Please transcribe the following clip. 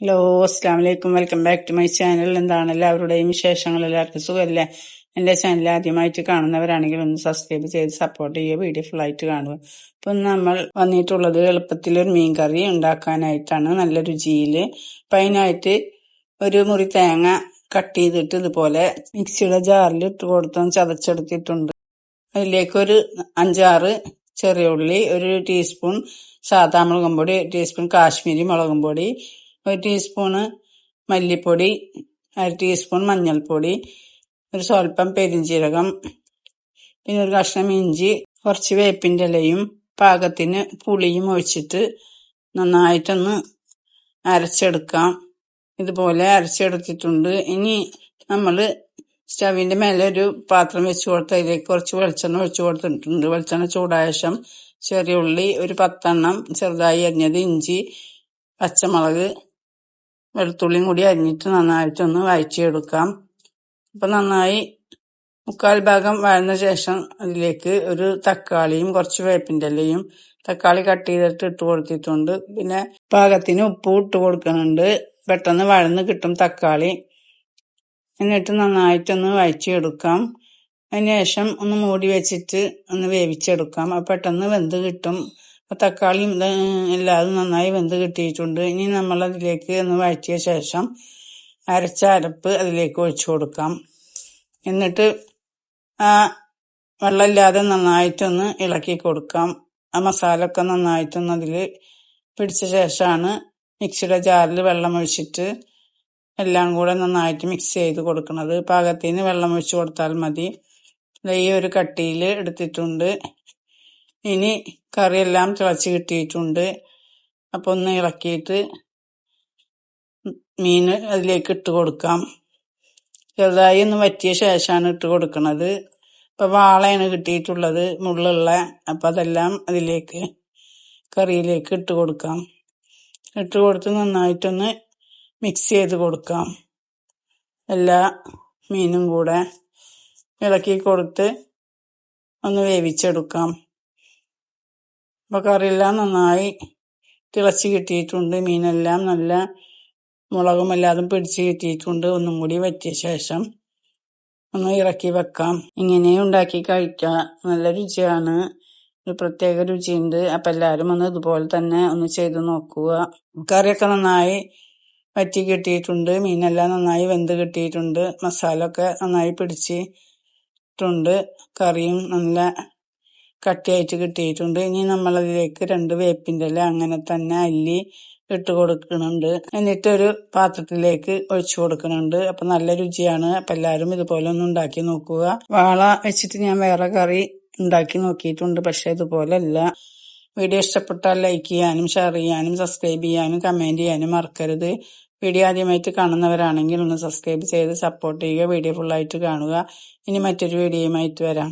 Hello, അസ്സാം വലൈക്കും. Welcome back to my channel. എന്താണ് എല്ലാവരുടെയും വിശേഷങ്ങൾ? എല്ലാവർക്കും സുഖമല്ലേ? എൻ്റെ ചാനൽ ആദ്യമായിട്ട് കാണുന്നവരാണെങ്കിൽ ഒന്ന് സബ്സ്ക്രൈബ് ചെയ്ത് സപ്പോർട്ട് ചെയ്യുക, വീഡിയോ ഫുള്ളായിട്ട് കാണുക. അപ്പം നമ്മൾ വന്നിട്ടുള്ളത് എളുപ്പത്തിലൊരു മീൻ കറി ഉണ്ടാക്കാനായിട്ടാണ്, നല്ല രുചിയിൽ. അപ്പം അതിനായിട്ട് ഒരു മുറി തേങ്ങ കട്ട് ചെയ്തിട്ട് ഇതുപോലെ മിക്സിയുടെ ജാറിൽ ഇട്ട് കൊടുത്തൊന്ന് ചതച്ചെടുത്തിട്ടുണ്ട്. അതിലേക്കൊരു 5-6 ചെറിയ ഉള്ളി, ഒരു ടീസ്പൂൺ സാദാ മുളകും പൊടി, ഒരു ടീസ്പൂൺ കാശ്മീരി മുളകും പൊടി, ഒരു ടീസ്പൂണ് മല്ലിപ്പൊടി, 1/2 ടീസ്പൂൺ മഞ്ഞൾപ്പൊടി, ഒരു സ്വല്പം പെരിഞ്ജീരകം, പിന്നെ ഒരു കഷ്ണം ഇഞ്ചി, കുറച്ച് വേപ്പിൻ്റെ ഇലയും പാകത്തിന് പുളിയും ഒഴിച്ചിട്ട് നന്നായിട്ടൊന്ന് അരച്ചെടുക്കാം. ഇതുപോലെ അരച്ചെടുത്തിട്ടുണ്ട്. ഇനി നമ്മൾ സ്റ്റവിൻ്റെ മേലെ ഒരു പാത്രം വെച്ച് കൊടുത്ത് അതിലേക്ക് കുറച്ച് വെളിച്ചെണ്ണ ഒഴിച്ചു കൊടുത്തിട്ടുണ്ട്. വെളിച്ചെണ്ണ ചൂടായ ശേഷം ചെറിയ ഉള്ളി ഒരു 10 എണ്ണം ചെറുതായി അരിഞ്ഞത്, ഇഞ്ചി, പച്ചമുളക്, വെളുത്തുള്ളിയും കൂടി അരിഞ്ഞിട്ട് നന്നായിട്ടൊന്ന് വഴറ്റിയെടുക്കാം. അപ്പം നന്നായി 3/4 ഭാഗം വഴന്ന ശേഷം അതിലേക്ക് ഒരു തക്കാളിയും കുറച്ച് വേപ്പിൻ്റെ ഇലയും, തക്കാളി കട്ട് ചെയ്തിട്ട് ഇട്ട് കൊടുത്തിട്ടുണ്ട്. പിന്നെ പാകത്തിന് ഉപ്പ് ഇട്ട് കൊടുക്കുന്നുണ്ട്, പെട്ടെന്ന് വഴന്ന് കിട്ടും തക്കാളി. എന്നിട്ട് നന്നായിട്ടൊന്ന് വഴറ്റിയെടുക്കാം. അതിനുശേഷം ഒന്ന് മൂടി വെച്ചിട്ട് ഒന്ന് വേവിച്ചെടുക്കാം. അപ്പം പെട്ടെന്ന് വെന്ത് കിട്ടും. തക്കാളിയും എല്ലാതും നന്നായി വെന്ത് കിട്ടിയിട്ടുണ്ട്. ഇനി നമ്മളതിലേക്ക് ഒന്ന് വഴറ്റിയ ശേഷം അരച്ച അരപ്പ് അതിലേക്ക് ഒഴിച്ചു കൊടുക്കാം. എന്നിട്ട് ആ വെള്ളമില്ലാതെ നന്നായിട്ടൊന്ന് ഇളക്കി കൊടുക്കാം. ആ മസാല ഒക്കെ നന്നായിട്ടൊന്ന് അതിൽ പിടിച്ച ശേഷമാണ് മിക്സിയുടെ ജാറിൽ വെള്ളം ഒഴിച്ചിട്ട് എല്ലാം കൂടെ നന്നായിട്ട് മിക്സ് ചെയ്ത് കൊടുക്കുന്നത്. പാകത്തിന് വെള്ളം ഒഴിച്ചു കൊടുത്താൽ മതി. ഈ ഒരു കട്ടിയിൽ എടുത്തിട്ടുണ്ട്. ഇനി കറിയെല്ലാം തിളച്ച് കിട്ടിയിട്ടുണ്ട്. അപ്പോൾ ഒന്ന് ഇളക്കിയിട്ട് മീൻ അതിലേക്ക് ഇട്ട് കൊടുക്കാം. ചെറുതായി ഒന്ന് വറ്റിയ ശേഷമാണ് ഇട്ട് കൊടുക്കുന്നത്. ഇപ്പോൾ വാളയാണ് കിട്ടിയിട്ടുള്ളത്, മുള്ളുള്ള. അപ്പം അതെല്ലാം അതിലേക്ക് കറിയിലേക്ക് ഇട്ട് കൊടുക്കാം. ഇട്ട് കൊടുത്ത് നന്നായിട്ടൊന്ന് മിക്സ് ചെയ്ത് കൊടുക്കാം. എല്ലാ മീനും കൂടെ ഇളക്കി കൊടുത്ത് ഒന്ന് വേവിച്ചെടുക്കാം. അപ്പോൾ കറിയെല്ലാം നന്നായി തിളച്ച് കിട്ടിയിട്ടുണ്ട്. മീനെല്ലാം നല്ല മുളകും എല്ലാതും പിടിച്ച് കിട്ടിയിട്ടുണ്ട്. ഒന്നും കൂടി വറ്റിയ ശേഷം ഒന്ന് ഇറക്കി വെക്കാം. ഇങ്ങനെ ഉണ്ടാക്കി കഴിക്കാം, നല്ല രുചിയാണ്, ഒരു പ്രത്യേക രുചിയുണ്ട്. അപ്പം എല്ലാവരും ഒന്ന് ഇതുപോലെ തന്നെ ഒന്ന് ചെയ്ത് നോക്കുക. കറിയൊക്കെ നന്നായി വറ്റി കിട്ടിയിട്ടുണ്ട്, മീനെല്ലാം നന്നായി വെന്ത് കിട്ടിയിട്ടുണ്ട്, മസാല ഒക്കെ നന്നായി പിടിച്ചിട്ടുണ്ട്, കറിയും നല്ല കട്ടിയായിട്ട് കിട്ടിയിട്ടുണ്ട്. ഇനി നമ്മളതിലേക്ക് 2 വേപ്പിൻ്റെ ഇല അങ്ങനെ തന്നെ അല്ലി ഇട്ട് കൊടുക്കുന്നുണ്ട്. എന്നിട്ടൊരു പാത്രത്തിലേക്ക് ഒഴിച്ചു കൊടുക്കുന്നുണ്ട്. അപ്പം നല്ല രുചിയാണ്. അപ്പം എല്ലാവരും ഇതുപോലെ ഒന്ന് ഉണ്ടാക്കി നോക്കുക. വാള വെച്ചിട്ട് ഞാൻ വേറെ കറി ഉണ്ടാക്കി നോക്കിയിട്ടുണ്ട്, പക്ഷെ ഇതുപോലെ അല്ല. വീഡിയോ ഇഷ്ടപ്പെട്ടാൽ ലൈക്ക് ചെയ്യാനും ഷെയർ ചെയ്യാനും സബ്സ്ക്രൈബ് ചെയ്യാനും കമൻറ്റ് ചെയ്യാനും മറക്കരുത്. വീഡിയോ ആദ്യമായിട്ട് കാണുന്നവരാണെങ്കിൽ ഒന്ന് സബ്സ്ക്രൈബ് ചെയ്ത് സപ്പോർട്ട് ചെയ്യുക, വീഡിയോ ഫുള്ളായിട്ട് കാണുക. ഇനി മറ്റൊരു വീഡിയോയുമായിട്ട് വരാം.